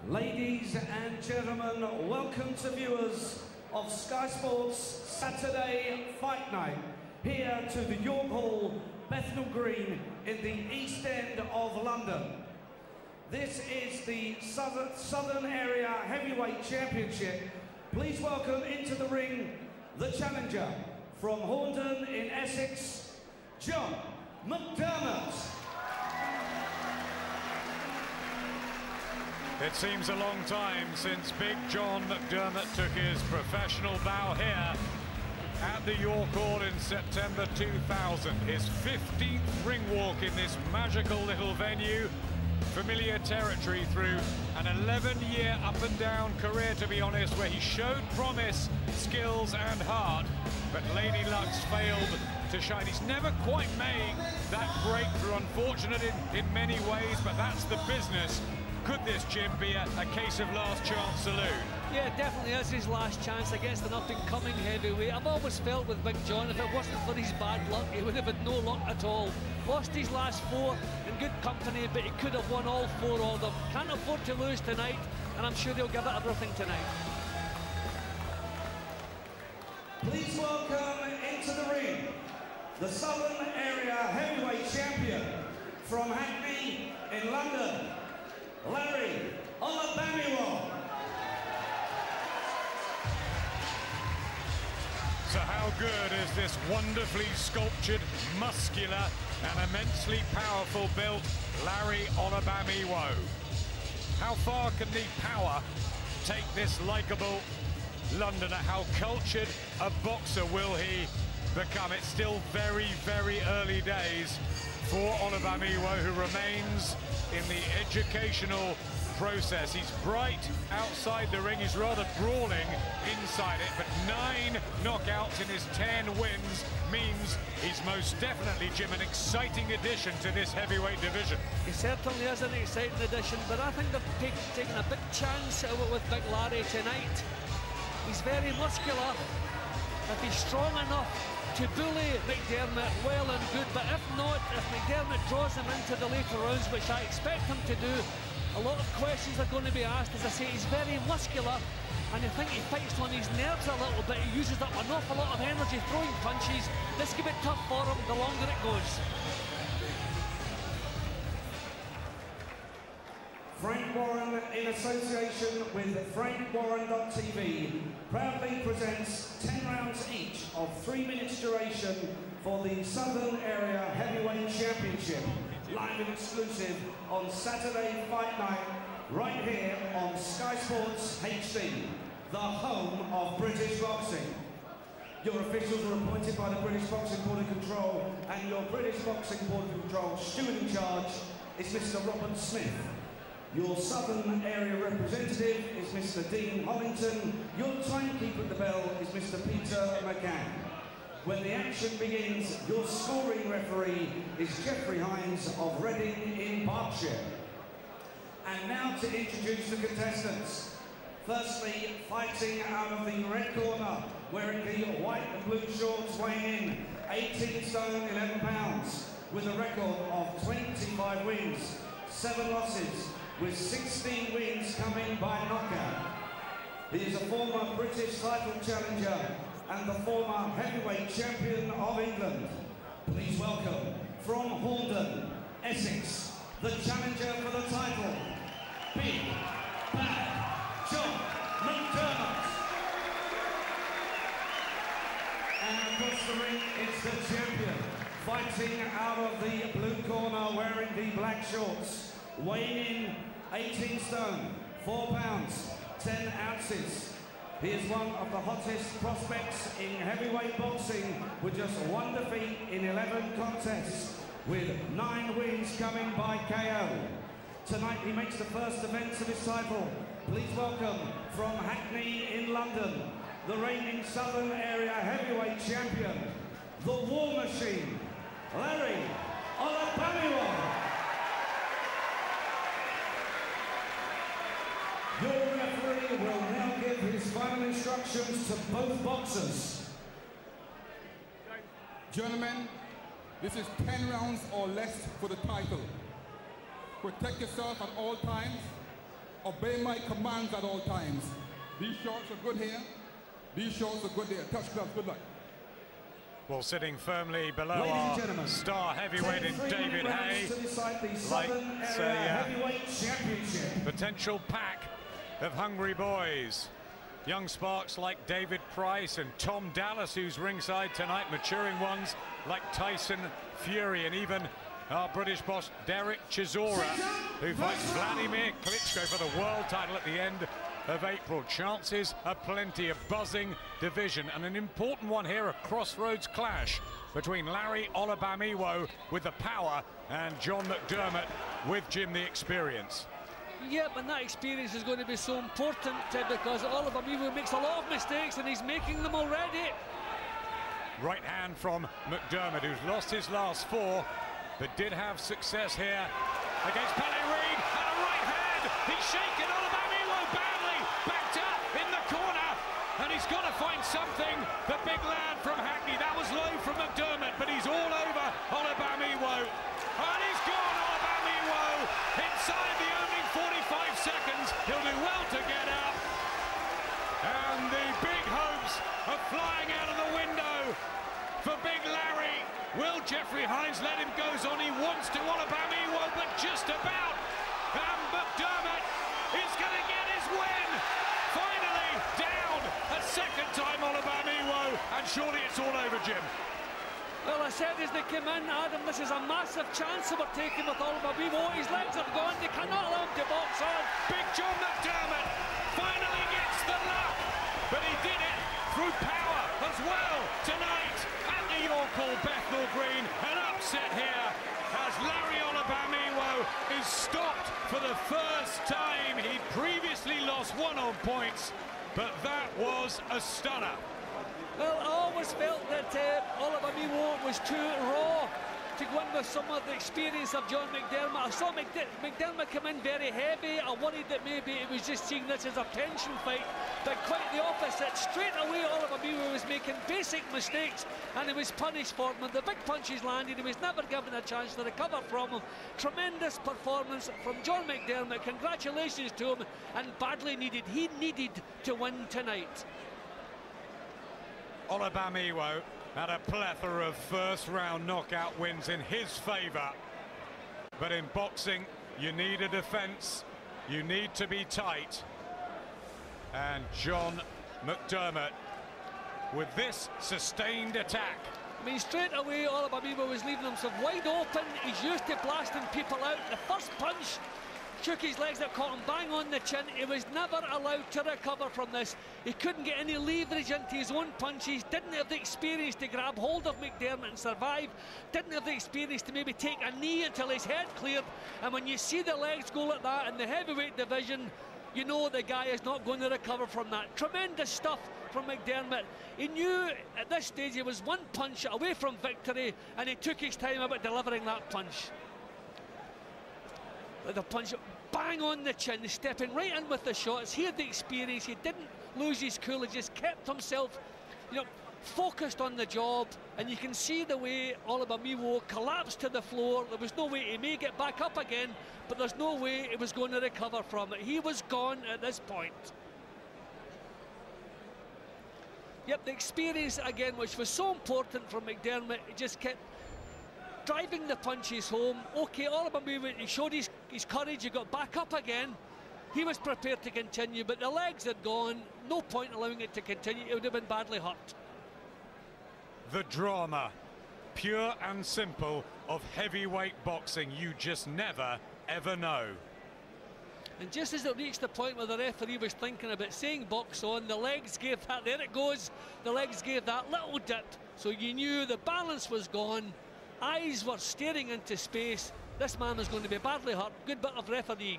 Ladies and gentlemen, welcome to viewers of Sky Sports Saturday Fight Night, here to the York Hall, Bethnal Green in the East End of London. This is the Southern Area Heavyweight Championship. Please welcome into the ring the challenger from Horndon in Essex, John McDermott. It seems a long time since Big John McDermott took his professional bow here at the York Hall in September 2000. His 15th ring walk in this magical little venue. Familiar territory through an 11-year up-and-down career, to be honest, where he showed promise, skills and heart, but Lady Luck's failed to shine. He's never quite made that breakthrough, unfortunate in many ways, but that's the business. Could this, Jim, be a case of last chance saloon? Yeah, definitely is his last chance against an up-and-coming heavyweight. I've always felt with Big John, if it wasn't for his bad luck, he would have had no luck at all. Lost his last four in good company, but he could have won all four of them. Can't afford to lose tonight, and I'm sure he'll give it everything tonight. Please welcome into the ring the Southern Area Heavyweight Champion from Hackney in London, Olubamiwo. So how good is this wonderfully sculptured, muscular and immensely powerful built Olubamiwo? How far can the power take this likeable Londoner? How cultured a boxer will he become? It's still very, very early days for Olubamiwo, who remains in the educational process. He's bright outside the ring, he's rather brawling inside it, but 9 knockouts in his 10 wins means he's most definitely, Jim, an exciting addition to this heavyweight division. He certainly is an exciting addition, but I think they've taken a big chance with Big Larry tonight. He's very muscular. If he's strong enough to bully McDermott, well and good, but if not, if McDermott draws him into the later rounds, which I expect him to do, a lot of questions are going to be asked. As I say, he's very muscular, and I think he fights on his nerves a little bit. He uses up an awful lot of energy throwing punches. This could be tough for him the longer it goes. Frank Warren, in association with FrankWarren.tv, proudly presents 10 rounds each of 3 minutes duration for the Southern Area Heavyweight Championship, live and exclusive on Saturday Fight Night, right here on Sky Sports HD, the home of British boxing. Your officials were appointed by the British Boxing Board of Control, and your British Boxing Board of Control steward in charge is Mr. Robert Smith. Your Southern Area representative is Mr. Dean Hollington. Your timekeeper at the bell is Mr. Peter McCann. When the action begins, your scoring referee is Geoffrey Hines of Reading in Berkshire. And now to introduce the contestants. Firstly, fighting out of the red corner, wearing the white and blue shorts, weighing in 18 stone, 11 pounds, with a record of 25 wins, 7 losses, with 16 wins coming by knockout. He is a former British title challenger and the former heavyweight champion of England. Please welcome, from Horndon, Essex, the challenger for the title, Big Bad John McDermott. And across the ring, it's the champion, fighting out of the blue corner, wearing the black shorts, weighing in 18 stone, 4 pounds, 10 ounces. He is one of the hottest prospects in heavyweight boxing, with just 1 defeat in 11 contests, with 9 wins coming by KO. Tonight he makes the first defense of his title. Please welcome, from Hackney in London, the reigning Southern Area Heavyweight Champion, the War Machine, Olubamiwo. Your referee will now give his final instructions to both boxers. Gentlemen, this is 10 rounds or less for the title. Protect yourself at all times. obey my commands at all times. These shorts are good here. These shorts are good there. Touch gloves, good luck. Well, sitting firmly below our star heavyweight in David Hay, like a potential pack of hungry boys. Young sparks like David Price and Tom Dallas, who's ringside tonight, maturing ones like Tyson Fury, and even our British boss Derek Chisora, who fights Vladimir Klitschko for the world title at the end of April. Chances are plenty, a buzzing division, and an important one here, a crossroads clash between Larry Olubamiwo with the power and John McDermott with Jim the experience. Yep, and that experience is going to be so important because Olubamiwo makes a lot of mistakes and he's making them already. Right hand from McDermott, who's lost his last 4, but did have success here against Pellerin, and a right hand. He's shaken Olubamiwo badly, backed up in the corner, and he's got to find something. The big lad from Hackney, that was low from McDermott, but he's all over Olubamiwo, and he's gone. Olubamiwo inside the opening 45 seconds. He'll do well to get up, and the big hopes are flying out of the window for Big Larry. Will Jeffrey Hines let him go on? He wants to. Olubamiwo, but just about. And McDermott is going to get his win. Finally down a second time, Olubamiwo, and surely it's all over, Jim. Well, I said as they came in, Adam, this is a massive chance that we're taking with Olubamiwo. His legs are gone, they cannot allow him to box on. Big John McDermott finally gets the luck, but he did it through power as well tonight at the York Hall Bethnal Green. An upset here as Larry Olubamiwo is stopped for the first time. He'd previously lost 1 on points, but that was a stunner. Well, I always felt that Olubamiwo was too raw to go in with some of the experience of John McDermott. I saw McDermott come in very heavy. I worried that maybe it was just seeing this as a pension fight, but quite the opposite. Straight away, Olubamiwo was making basic mistakes, and he was punished for them. When the big punches landed, he was never given a chance to recover from them. Tremendous performance from John McDermott. Congratulations to him, and badly needed. He needed to win tonight. Olubamiwo had a plethora of first-round knockout wins in his favour. But in boxing, you need a defence, you need to be tight. And John McDermott, with this sustained attack. I mean, straight away, Olubamiwo was leaving himself wide open. He's used to blasting people out. The first punch shook his legs that caught him bang on the chin. He was never allowed to recover from this. He couldn't get any leverage into his own punches, didn't have the experience to grab hold of McDermott and survive, didn't have the experience to maybe take a knee until his head cleared. And when you see the legs go like that in the heavyweight division, you know the guy is not going to recover from that. Tremendous stuff from McDermott. He knew at this stage he was 1 punch away from victory, and he took his time about delivering that punch. The punch bang on the chin, stepping right in with the shots. He had the experience, he didn't lose his cool, he just kept himself, you know, focused on the job. And you can see the way Olubamiwo collapsed to the floor. There was no way, he may get back up again, but there's no way he was going to recover from it. He was gone at this point. Yep, the experience again, which was so important for McDermott, he just kept driving the punches home. Okay, Olubamiwo, he showed his courage, he got back up again. He was prepared to continue, but the legs had gone. No point allowing it to continue. It would have been badly hurt. The drama, pure and simple, of heavyweight boxing. You just never, ever know. And just as it reached the point where the referee was thinking about saying box on, the legs gave that, there it goes, the legs gave that little dip. So you knew the balance was gone. Eyes were staring into space. This man is going to be badly hurt. Good bit of refereeing.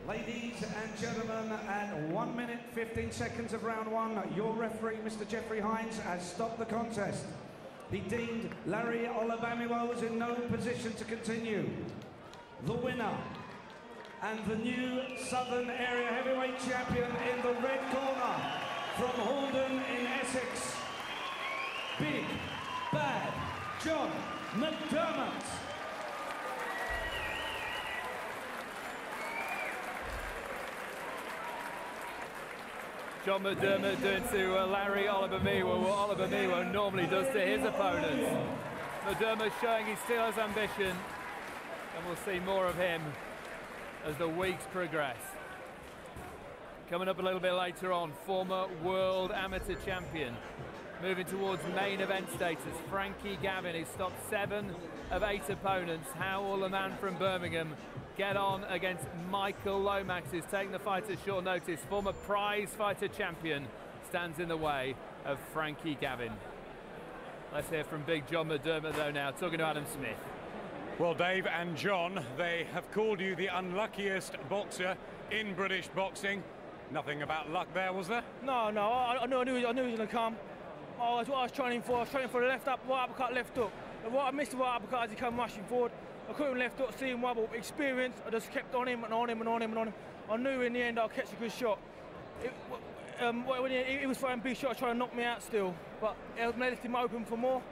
Ladies and gentlemen, at 1 minute 15 seconds of round 1, your referee, Mr. Jeffrey Hines, has stopped the contest. He deemed Larry Olubamiwo was in no position to continue. The winner and the new Southern Area Heavyweight Champion in the red corner from Haldon in Essex, Big Bad John McDermott. John McDermott doing to Larry Olubamiwo what Olubamiwo normally does to his opponents. McDermott showing he still has ambition, and we'll see more of him as the weeks progress. Coming up a little bit later on, former world amateur champion, moving towards main event status, Frankie Gavin. He's stopped 7 of 8 opponents. How will the man from Birmingham get on against Michael Lomax, who's taking the fight at short notice? Former prize fighter champion stands in the way of Frankie Gavin. Let's hear from Big John McDermott though now, talking to Adam Smith. Well, Dave and John, they have called you the unluckiest boxer in British boxing. Nothing about luck there, was there? No, I knew he was going to come. That's what I was training for. I was training for the left uppercut, left hook. And what I missed the right uppercut as he came rushing forward. I couldn't left hook, see him wobble. Experience, I just kept on him and on him and on him and on him. I knew in the end I'd catch a good shot. When he was throwing big shots, trying to knock me out still, but it left him open for more.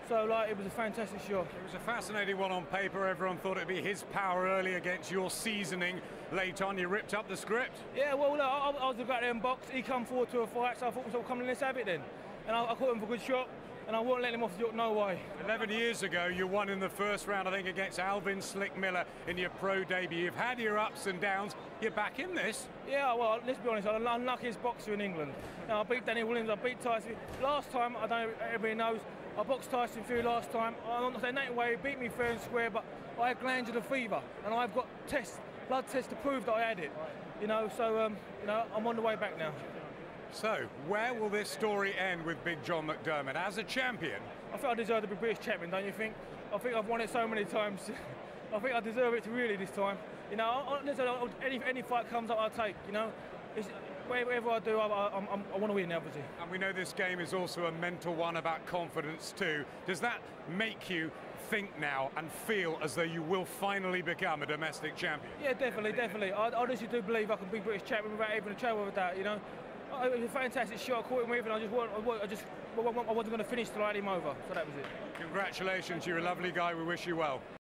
So, like, it was a fantastic shot. It was a fascinating one on paper. Everyone thought it'd be his power early against your seasoning late on. You ripped up the script. Yeah, well, look, I was going to go out there and box. He come forward to a fight, so I thought, well, come on, let's have it then. And I caught him for a good shot, and I won't let him off the hook, no way. 11 years ago, you won in the first round, I think, against Alvin Slick Miller in your pro debut. You've had your ups and downs. You're back in this. Yeah, well, let's be honest, I'm the unluckiest boxer in England. Now, I beat Danny Williams, I beat Tyson. Last time, I don't know if everybody knows, I boxed Tyson Fury last time. I'm not saying that way, he beat me fair and square, but I had glandular fever, and I've got blood tests to prove that I had it. You know, so, I'm on the way back now. So, where will this story end with Big John McDermott as a champion? I think I deserve to be British champion, don't you think? I think I've won it so many times. I think I deserve it really this time. You know, any fight comes up, I'll take. You know, whatever I do, I want to win, obviously. And we know this game is also a mental one about confidence too. Does that make you think now and feel as though you will finally become a domestic champion? Yeah, definitely. I honestly do believe I can be British champion without even a trouble with that. You know. It was a fantastic shot, I caught him with, and I wasn't going to finish till I had him over, so that was it. Congratulations, you're a lovely guy, we wish you well.